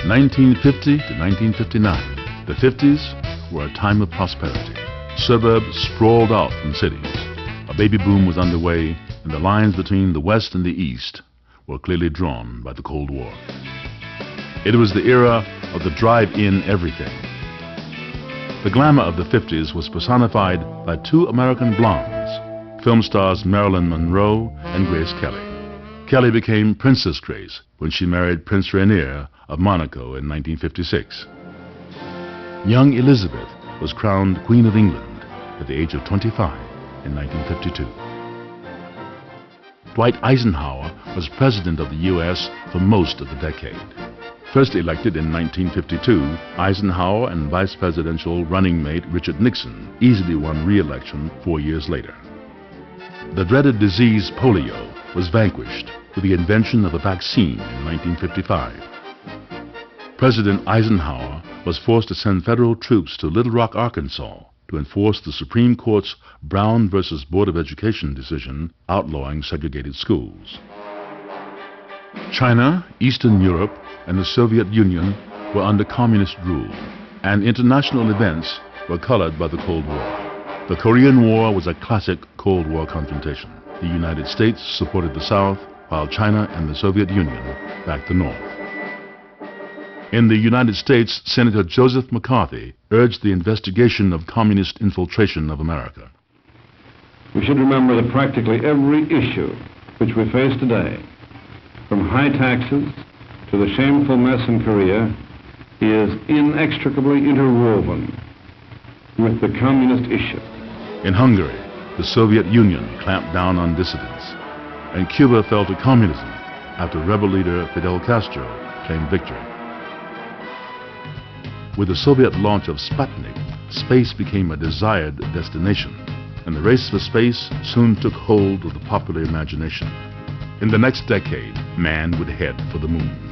1950 to 1959, the 50s were a time of prosperity. Suburbs sprawled out from cities. A baby boom was underway, and the lines between the West and the East were clearly drawn by the Cold War. It was the era of the drive-in everything. The glamour of the 50s was personified by two American blondes, film stars Marilyn Monroe and Grace Kelly. Kelly became Princess Grace when she married Prince Rainier of Monaco in 1956. Young Elizabeth was crowned Queen of England at the age of 25 in 1952. Dwight Eisenhower was President of the U.S. for most of the decade. First elected in 1952, Eisenhower and vice presidential running mate Richard Nixon easily won re-election 4 years later. The dreaded disease polio was vanquished with the invention of a vaccine in 1955. President Eisenhower was forced to send federal troops to Little Rock, Arkansas to enforce the Supreme Court's Brown versus Board of Education decision outlawing segregated schools. China, Eastern Europe, and the Soviet Union were under communist rule, and international events were colored by the Cold War. The Korean War was a classic Cold War confrontation. The United States supported the South, while China and the Soviet Union backed the North. In the United States, Senator Joseph McCarthy urged the investigation of communist infiltration of America. We should remember that practically every issue which we face today, from high taxes to the shameful mess in Korea, is inextricably interwoven with the communist issue. In Hungary, the Soviet Union clamped down on dissidents, and Cuba fell to communism after rebel leader Fidel Castro claimed victory. With the Soviet launch of Sputnik, space became a desired destination, and the race for space soon took hold of the popular imagination. In the next decade, man would head for the moon.